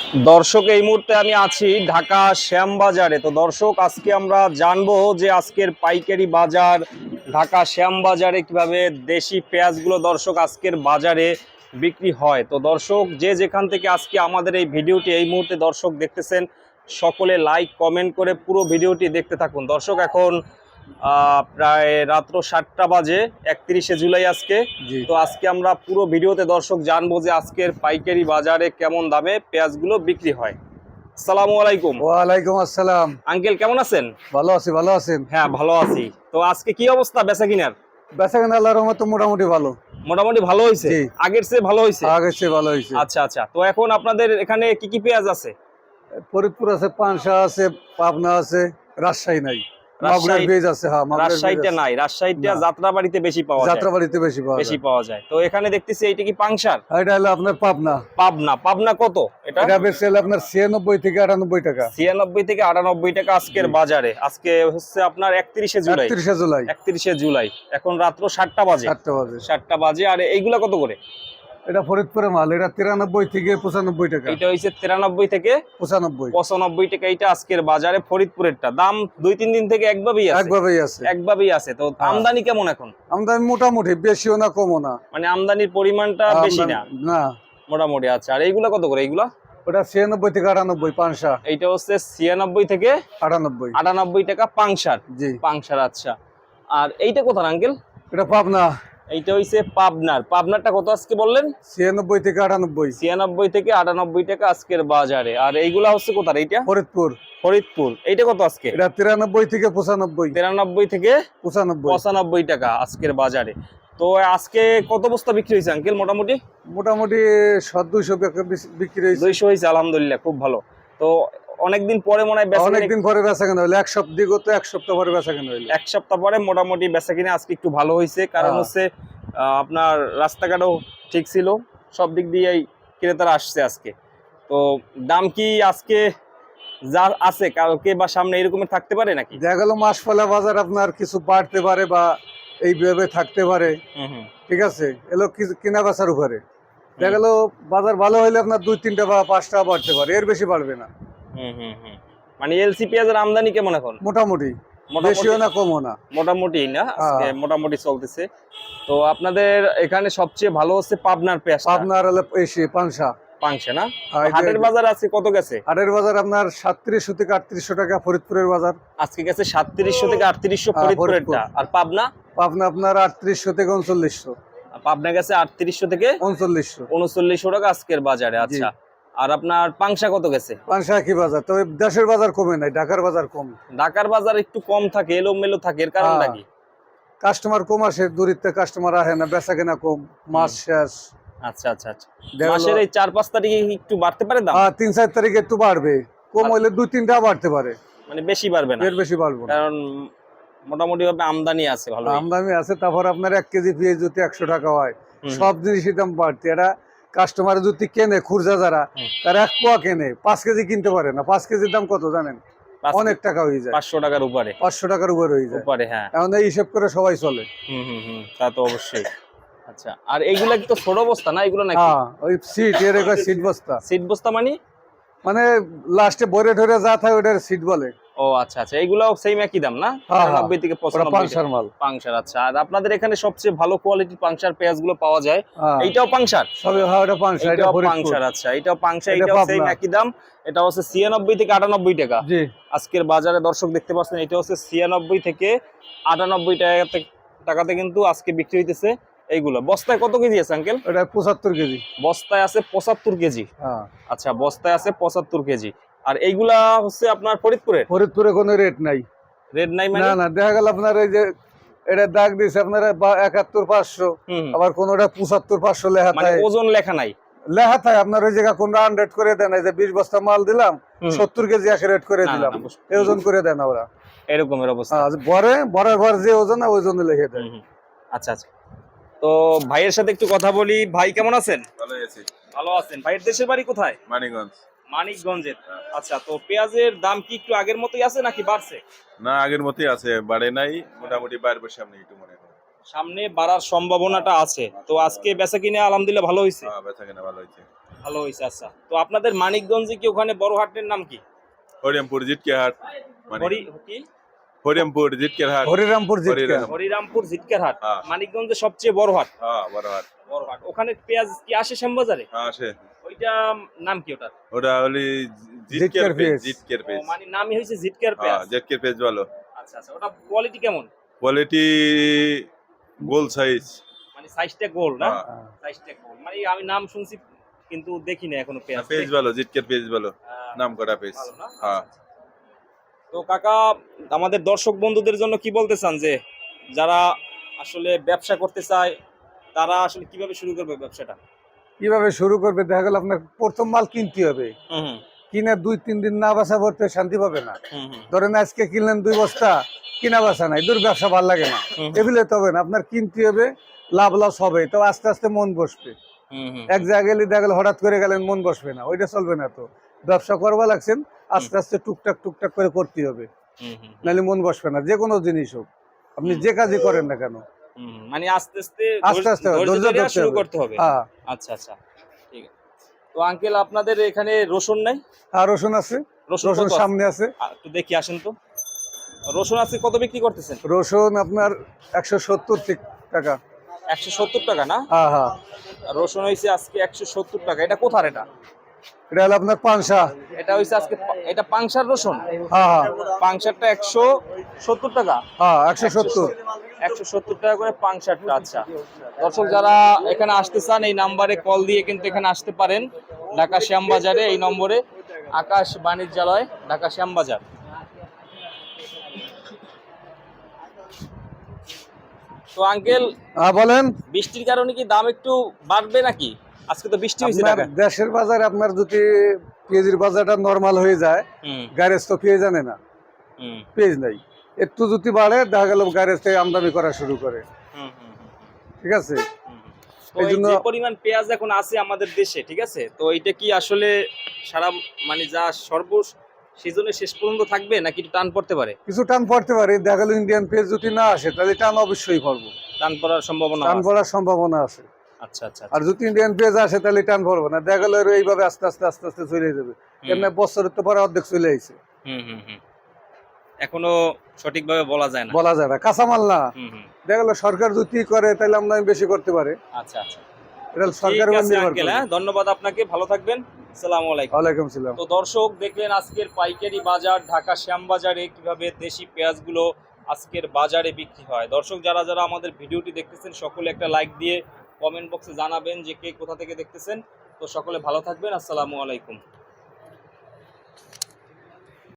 দর্শক, এই মুহূর্তে আমি আছি ঢাকা শ্যামবাজারে। তো দর্শক, আজকে আমরা জানবো যে আজকের পাইকারি বাজার ঢাকা শ্যামবাজারে কিভাবে দেশি পেঁয়াজগুলো দর্শক আজকের বাজারে বিক্রি হয়। তো দর্শক, যে যেখান থেকে আজকে আমাদের এই ভিডিওটি এই মুহূর্তে দর্শক দেখতেছেন, সকলে লাইক কমেন্ট করে পুরো ভিডিওটি দেখতে থাকুন। দর্শক, এখন প্রায় রাত্র 7টা বাজে, 31শে জুলাই আজকে। তো আজকে আমরা পুরো ভিডিওতে দর্শক জানবো যে আজকের পাইকারি বাজারে কেমন দামে পেঁয়াজগুলো বিক্রি হয়। আসসালামু আলাইকুম। ওয়ালাইকুম আসসালাম। আঙ্কেল, কেমন আছেন? ভালো আছি, ভালো আছেন? হ্যাঁ, ভালো আছি। তো আজকে কি অবস্থা বেচা কিনার? বেচাকেনা আল্লাহর রহমতে মোটামুটি ভালো। মোটামুটি ভালো হয়েছে, আগের চেয়ে ভালো হয়েছে। আগের চেয়ে ভালো হয়েছে। আচ্ছা আচ্ছা। তো এখন আপনাদের এখানে কি কি পেঁয়াজ আছে? ফরিদপুর আছে, পানশা আছে, পাবনা আছে, রাজশাহী নাই। মাগুরার পেঁয়াজ আছে। হ্যাঁ, রাজশাহীটা নাই, রাজশাহীটা যাত্রাবাড়িতে বেশি পাওয়া যায়। যাত্রাবাড়িতে বেশি পাওয়া যায়। তো এখানে দেখতেছি এইটা কি পাংশার? এটা হলো আপনার পাবনা। পাবনা কত এটা? এটা বেশি হলো আপনার 96 থেকে 98 টাকা। 96 থেকে 98 টাকা আজকের বাজারে। আজকে হচ্ছে আপনার 31শে জুলাই। 31শে জুলাই। এখন রাত্র 7টা বাজে। 7টা বাজে। আর এইগুলা কত করে? এটা ফরিদপুরের মাল। এটা 93 থেকে 95 টাকা। এটা হইছে 93 থেকে 95 টাকা। এটা আজকের বাজারে ফরিদপুরেরটা। দাম 2-3 দিন থেকে একভাবেই আছে। তো আমদানি কেমন এখন? আমদানি মোটামুটি, বেশিও না কমও না। মানে আমদানির পরিমাণটা বেশি না মোটামুটি। আচ্ছা, আর এইগুলা কত করে? এইগুলা ওটা 96 থেকে 98 পাংশা। এইটা হচ্ছে 96 থেকে 98 টাকা পাংশার। জি, পাংশার। আচ্ছা, আর এইটা কোথায় আঙ্কেল? এটা পাবনা। এইটা হইছে পাবনারটা কত আজকে বললেন? 96 থেকে 98। 96 থেকে 98 টাকা আজকের বাজারে। আর এইগুলা হচ্ছে কোথায়? এইটা ফরিদপুর। এইটা কত আজকে? এটা 93 থেকে 95। 93 থেকে 95 টাকা আজকের বাজারে। তো আজকে কত বস্তা বিক্রি হয়েছে আঙ্কেল? মোটামুটি 200 বিক্রি হয়েছে। 200 হয়েছে, আলহামদুলিল্লাহ, খুব ভালো। তো অনেকদিন পরে মনে হয় অনেকদিন পরে বেচাকেনা হলো। এক সপ্তাহ পরে বেচাকেনা হলো। এক সপ্তাহ পরে মোটামুটি বেচাকেনা আজকে একটু ভালো হয়েছে। কারণ হচ্ছে আপনার রাস্তাঘাটও ঠিক ছিল, সব দিক দিয়েই ক্রেতারা আসছে আজকে। তো দাম কি আজকে যা আছে কালকে বা সামনে এরকমের থাকতে পারে নাকি? দেখা গেল মাসফলা বাজার আপনার কিছু বাড়তে পারে বা এইভাবে থাকতে পারে। ঠিক আছে, এলো কিনা বেচার উপরে। দেখা গেল বাজার ভালো হইলে আপনার 2-3টা বা 5টা বাড়তে পারে, এর বেশি বাড়বে না। মানে এলসি পেঁয়াজের আমদানি কেমন এখন? মোটামুটি, বেশিও না কমও না, মোটামুটি না, আজকে মোটামুটি চলতেছে। তো আপনাদের এখানে সবচেয়ে ভালো হচ্ছে পাবনার পেঁয়াজ। পাবনার হলো এসে পাংশা না? হাটের বাজার আছে কত গেছে? হাটের বাজার আপনার 3700 থেকে 3800 টাকা ফরিদপুরের বাজার। আজকে গেছে 3700 থেকে 3800 ফরিদপুরেরটা। আর পাবনা আপনার 3800 থেকে 3900। পাবনা গেছে 3800 থেকে 3900 টাকা আজকের বাজারে। আচ্ছা, আর আপনার পাংশা কত গেছে? পাংশা কি বাজার, তবে দেশের বাজার কমে নাই, ঢাকার বাজার কম। ঢাকার বাজার একটু কম থাকে, এলোমেলো থাকে। এর কারণটা কি? কাস্টমার কম আসে, দূরিত্বে কাস্টমার আসে না, বেচা কেনা কম, মাস শেষ। আচ্ছা আচ্ছা আচ্ছা। মাসের এই 4-5 তারিখে একটু বাড়তে পারে দাম? 3-4 তারিখে একটু বাড়বে, কম হইলে 2-3টা বাড়তে পারে, মানে বেশি বাড়বে না। এর বেশি বাড়বে না, কারণ মোটামুটি ভাবে আমদানি আছে, ভালো আমদানি আছে। তারপর আপনার 1 কেজি পেঁয়াজ যদি 100 টাকা হয়, সব জিনিসের দাম বাড়তে। এটা কাস্টমার যদি কেনে, খুচরা যারা, তারা 1 পোয়া কেনে, 5 কেজি কিনতে পারে না। 5 কেজির দাম কত জানেন? অনেক টাকা হয়ে যায়, 500 টাকার উপরে। 500 টাকার উপরে হয়ে যায়। হ্যাঁ, এখন এই হিসাব করে সবাই চলে। তা তো অবশ্যই। আচ্ছা, আর এইগুলা কি তো ছোট বস্তা না এগুলো নাকি? ওই সিট, এর সিট বস্তা। সিট বস্তা মানে লাস্টে ভরে ঠরে যা থাকে ওটার সিট বলে। ও আচ্ছা আচ্ছা। এইগুলাও সেম একই দাম না? 90 থেকে 95 পাংশার মাল। পাংশার। আচ্ছা, আর আপনাদের এখানে সবচেয়ে ভালো কোয়ালিটির পাংশার পেঁয়াজগুলো পাওয়া যায়। এইটাও পাংশার? সবই ওটা পাংশা, এটা পাংশার। আচ্ছা, এটাও পাংশা, এটাও সেম একই দাম। এটা হচ্ছে 96 থেকে 98 টাকা। জি, আজকের বাজারে দর্শক দেখতে পাচ্ছেন, এটা হচ্ছে 96 থেকে 98 টাকাতে কিন্তু আজকে বিক্রি হইতেছে। এইগুলো বস্তায় কত কেজি আছে আঙ্কেল? এটা 75 কেজি বস্তায় আছে। 75 কেজি। আচ্ছা, বস্তায় আছে 75 কেজি। আর এইগুলা হচ্ছে আপনার ফরিদপুরে কোনো রেট নাই। রেট নাই মানে? না, দেখা গেল আপনার এই যে এটা দাগ দিছে আপনার 71500, আবার কোনটা 75500 লেখা থাকে, মানে ওজন লেখা নাই, লেখা থাকে আপনার ওই জায়গা কোনটা 100 করে দেন। এই যে 20 বস্তা মাল দিলাম, 70 কেজি এক রেট করে দিলাম, এই ওজন করে দেন ওরা। এরকমের অবস্থা। বরাবর যে ওজন, ওই জন্য লিখে দেন। আচ্ছা আচ্ছা। তো ভাইয়ের সাথে একটু কথা বলি। ভাই, কেমন আছেন? ভালো আছেন। ভাইয়ের দেশের বাড়ি কোথায়? মানিকগঞ্জের। আচ্ছা, তো পেঁয়াজের দাম কি একটু আগের মতোই আছে নাকি বাড়ছে? না, আগের মতোই আছে, বাড়ে নাই। মোটামুটি বাড়বে সামনে, একটু মনে হয় সামনে বাড়ার সম্ভাবনাটা আছে। তো আজকে বেচা কিনা আলহামদুলিল্লাহ ভালো হয়েছে। বেচা কিনা ভালো হয়েছে। ভালো হয়েছে। আচ্ছা, তো আপনাদের মানিকগঞ্জে কি ওখানে বড় হাটের নাম কি? হরিরামপুর জিটকে হাট মানে কি হরিরামপুর জিটকের হাট হরিরামপুর জিতকা হরিরামপুর জিটকার হাট হ্যাঁ। মানিকগঞ্জের সবচেয়ে বড় হাট। হ্যাঁ বড় হাট বড় হাট, ওখানে পেঁয়াজ কি আসে শ্যামবাজারে? হ্যাঁ আসে। ওইটা নাম কি ওটা? ওটা হলি জিটকের জিটকের পেজ পেজ। জিটকের পেজ মানে নামই হয়েছে জিটকার হ্যাঁ পেঁয়াজ। জিটকের পেজ ভালো আচ্ছা আচ্ছা, ওটা কোয়ালিটি কেমন? কোয়ালিটি গোল সাইজ মানে সাইজটা গোল না? হ্যাঁ সাইজটা গোল, মানে আমি নাম শুনছি কিন্তু দেখি না এখনো পেঁয়াজ। পেজ ভালো জিটকের পেজ ভালো নাম করা পেজ ভালো না? হ্যাঁ। তো কাকা, আমাদের দর্শক বন্ধুদের জন্য কি বলতে চান, যে যারা আসলে ব্যবসা করতে চায় তারা আসলে কিভাবে শুরু করবে ব্যবসাটা? কিভাবে শুরু করবে? দেখা গেল আপনার প্রথম মাল কিনতে হবে, হুম কিনে 2-3 দিন না বাসা পড়তে শান্তি পাবে না। হুম হুম ধরেন আজকে কিনলেন 2 বস্তা, কিনা বাসা নাই, দূর ব্যবসা ভালো লাগে না, হুম। এগুলো তো হবে না। আপনার কিনতে হবে, লাভ লস হবে, তো আস্তে আস্তে মন বসবে। হুম হুম এক জায়গায় গেলে দেখা গেল হঠাৎ করে গেলেন, মন বসবে না, ওইটা চলবে না। তো ব্যবসা করবা লাগছেন, আস্তে আস্তে টুকটাক টুকটাক করে করতে হবে, হুম হুম নাহলে মন বসবে না। যে কোনো জিনিস হোক, আপনি যে কাজই করেন না কেন, হুম, মানে আস্তে আস্তে আস্তে আস্তে ধৈর্য ধৈর্য ধরে ধরতে শুরু হবে। করতে হবে। হ্যাঁ, আচ্ছা আচ্ছা, ঠিক আছে। তো আঙ্কেল, আপনাদের এখানে রসুন নাই? আর রসুন আছে, রসুন রসুন কত আছে? সামনে আছে। একটু দেখি, আসেন তো। রসুন আছে কত বিক্রি করতেছেন? রসুন আপনার 170 টাকা। 170 টাকা না? হ্যাঁ হ্যাঁ, রসুন হয়েছে আজকে 170 টাকা। এটা কোথার? এটা এটা হলো আপনার পাংশা। এটা হয়েছে আজকে এটা পাংশার রসুন। হ্যাঁ হ্যাঁ পাংশারটা 170 টাকা। হ্যাঁ, 170। 170 টাকা করে পাংশারটা। আচ্ছা, দর্শক যারা এখানে আসতে চান এই নাম্বারে কল দিয়ে কিন্তু এখানে আসতে পারেন, ঢাকা শ্যামবাজারে এই নম্বরে, আকাশ বাণিজ্যালয়, ঢাকা শ্যামবাজার। তো আঙ্কেল, হ্যাঁ বলেন। বৃষ্টির কারণে কি দাম একটু বাড়বে নাকি? আজকে তো বৃষ্টি হয়েছে আপনার ঢাকায়। দেশের বাজারে আপনার যদি পেঁয়াজের বাজারটা নরমাল হয়ে যায়, হুম গ্যারেজ তো পেঁয়াজ আনে না, হুম পেঁয়াজ নাই, একটু যদি বাড়ে দেখা গেল গ্যারেজ থেকে আমদানি করা শুরু করে। হুম হুম হুম। ঠিক আছে, তো এই এই জন্য- যে পরিমাণ পেঁয়াজ এখন আছে আমাদের দেশে, ঠিক আছে, তো এটা কি আসলে সারা মানে যা সর্ব সিজনে শেষ পর্যন্ত থাকবে নাকি একটু টান পড়তে পারে? কিছু টান পড়তে পারে। দেখা গেল ইন্ডিয়ান পেঁয়াজ যদি না আসে, তাহলে টান অবশ্যই পড়বো, টান পড়ার সম্ভাবনা টান আছে। পড়ার সম্ভাবনা আছে। আচ্ছা আচ্ছা আর যদি ইন্ডিয়ান পেঁয়াজ আসে, তাহলে টান পড়বো না। দেখা গেল এইভাবে আস্তে আস্তে আস্তে আস্তে চলে যাবে। এমনি বছরের তো পরে অর্ধেক চলে আইছে, হুম হুম হুম, এখনো সঠিকভাবে বলা যায় না। বলা যায় না, কাঁচামাল না। হুম হুম, দেখা গেল সরকার যদি করে, তাহলে আমদানি বেশি করতে পারে। আচ্ছা আচ্ছা, এটা ঠিক সরকারের উপর আছে নির্ভর আঙ্কেল, করে। হ্যাঁ ধন্যবাদ আপনাকে, ভালো থাকবেন, আসসালামু আলাইকুম। ওয়ালাইকুম সালাম। তো দর্শক দেখলেন আজকের পাইকারি বাজার ঢাকা শ্যামবাজারে কিভাবে দেশি পেঁয়াজগুলো আজকের বাজারে বিক্রি হয়। দর্শক যারা যারা আমাদের ভিডিওটি দেখতেছেন সকলে একটা লাইক দিয়ে কমেন্ট বক্সে জানাবেন যে কে কোথা থেকে দেখতেছেন। তো সকলে ভালো থাকবেন, আসসালামু আলাইকুম।